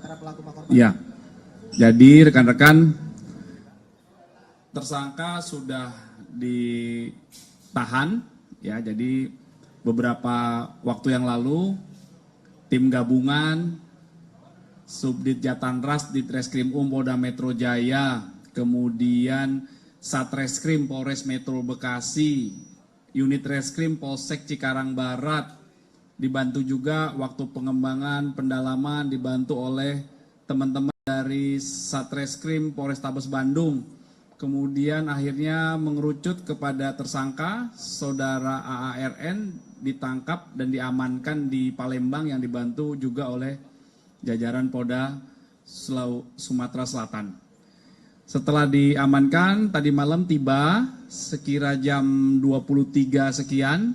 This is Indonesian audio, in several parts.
antara pelaku dan korban. Ya, jadi rekan-rekan, tersangka sudah ditahan, ya. Jadi beberapa waktu yang lalu tim gabungan Subdit Jatanras di Treskrim Polda Metro Jaya, kemudian Satreskrim Polres Metro Bekasi, Unit Reskrim Polsek Cikarang Barat, dibantu juga waktu pengembangan pendalaman dibantu oleh teman-teman dari Satreskrim Polrestabes Bandung. Kemudian akhirnya mengerucut kepada tersangka saudara AARN, ditangkap dan diamankan di Palembang yang dibantu juga oleh jajaran Polda Sumatera Selatan. Setelah diamankan, tadi malam tiba sekira jam 23 sekian,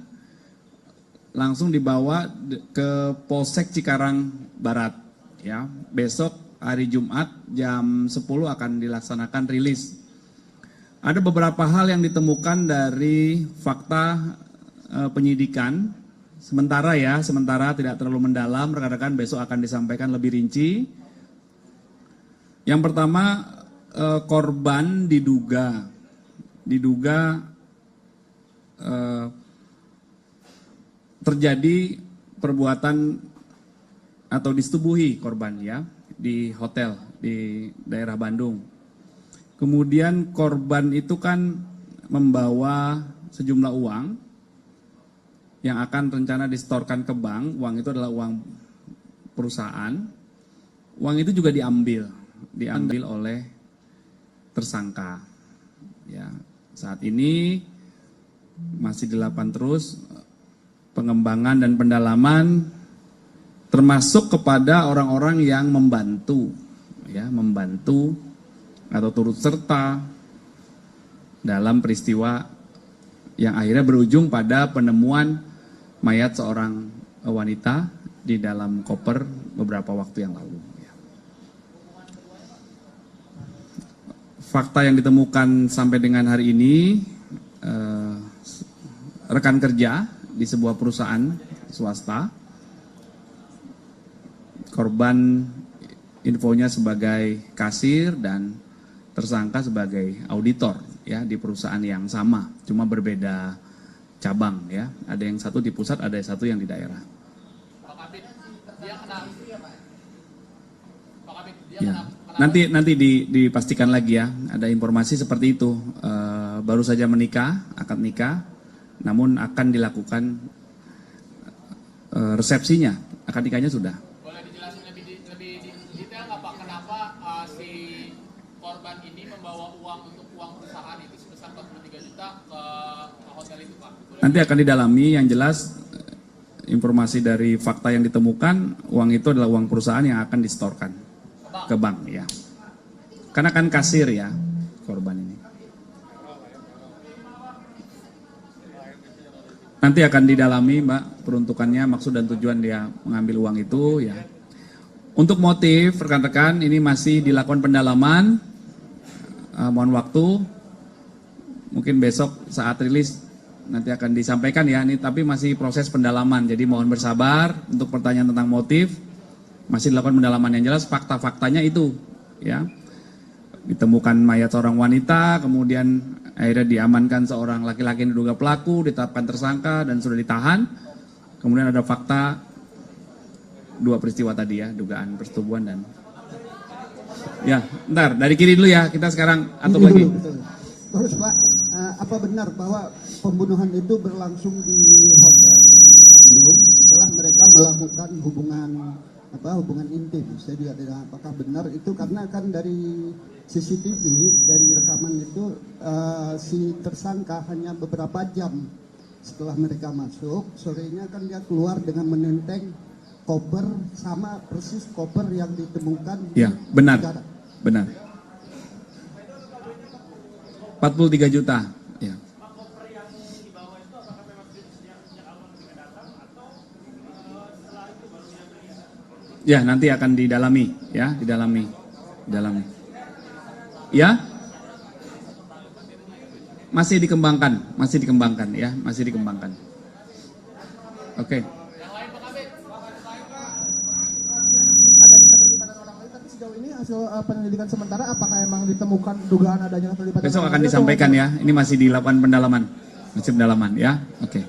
langsung dibawa ke Polsek Cikarang Barat. Ya, besok hari Jumat jam 10 akan dilaksanakan rilis. Ada beberapa hal yang ditemukan dari fakta penyidikan. Sementara tidak terlalu mendalam, rekan-rekan besok akan disampaikan lebih rinci. Yang pertama, korban diduga terjadi perbuatan atau disetubuhi korban, ya, di hotel di daerah Bandung. Kemudian korban itu kan membawa sejumlah uang yang akan rencana disetorkan ke bank. Uang itu adalah uang perusahaan. Uang itu juga diambil oleh tersangka. Ya, saat ini masih dilakukan terus pengembangan dan pendalaman, termasuk kepada orang-orang yang membantu atau turut serta dalam peristiwa yang akhirnya berujung pada penemuan mayat seorang wanita di dalam koper beberapa waktu yang lalu. Fakta yang ditemukan sampai dengan hari ini, rekan kerja di sebuah perusahaan swasta, korban infonya sebagai kasir dan tersangka sebagai auditor, ya, di perusahaan yang sama, cuma berbeda cabang, ya. Ada yang satu di pusat, ada yang satu yang di daerah. Ya. Nanti dipastikan lagi, ya. Ada informasi seperti itu. Baru saja menikah, akad nikah, namun akan dilakukan resepsinya. Akad nikahnya sudah. Boleh dijelasin lebih detail nggak Pak, kenapa si korban ini membawa uang untuk uang perusahaan itu sebesar 43 juta ke hotel itu, Pak? Nanti akan didalami. Yang jelas informasi dari fakta yang ditemukan, uang itu adalah uang perusahaan yang akan disetorkan ke bank, ya. Karena kan kasir, ya, korban ini. Nanti akan didalami, Mbak, peruntukannya, maksud dan tujuan dia mengambil uang itu, ya. Untuk motif, rekan-rekan, ini masih dilakukan pendalaman. Mohon waktu, mungkin besok saat rilis nanti akan disampaikan, ya. Ini tapi masih proses pendalaman, jadi mohon bersabar untuk pertanyaan tentang motif. Masih dilakukan pendalaman. Yang jelas fakta-faktanya itu, ya. Ditemukan mayat seorang wanita, kemudian akhirnya diamankan seorang laki-laki yang diduga pelaku, ditetapkan tersangka dan sudah ditahan. Kemudian ada fakta dua peristiwa tadi, ya, dugaan persetubuhan dan, ya, ntar dari kiri dulu, ya, kita sekarang atur lagi. Terus Pak, apa benar bahwa pembunuhan itu berlangsung di hotel yang di Bandung setelah mereka melakukan hubungan intim? Saya juga tidak, apakah benar itu, karena kan dari CCTV, dari rekaman itu si tersangka hanya beberapa jam setelah mereka masuk, sorenya kan dia keluar dengan menenteng koper sama persis koper yang ditemukan. Ya, benar. 43 juta. Ya. Ya, nanti akan didalami, ya, didalami. Ya, masih dikembangkan, ya, masih dikembangkan. Oke. Adanya keterlibatan orang lain hasil penyelidikan sementara apakah emang ditemukan dugaan adanya keterlibatan? Besok akan disampaikan ya. Ini masih dilakukan pendalaman. Masih pendalaman ya. Oke.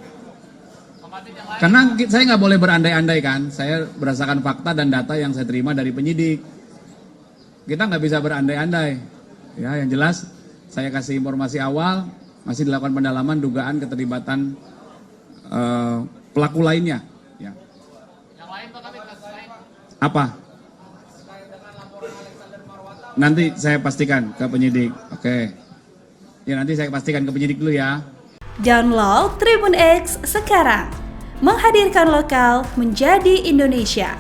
Karena saya nggak boleh berandai-andai kan. Saya berdasarkan fakta dan data yang saya terima dari penyidik. Kita nggak bisa berandai-andai. Ya, yang jelas saya kasih informasi awal, masih dilakukan pendalaman dugaan keterlibatan pelaku lainnya. Ya. Yang lain Pak Kabit, kasus lain. Apa? Nanti saya pastikan ke penyidik. Oke. Ya nanti saya pastikan ke penyidik dulu ya. Download Tribun X sekarang. Menghadirkan lokal menjadi Indonesia.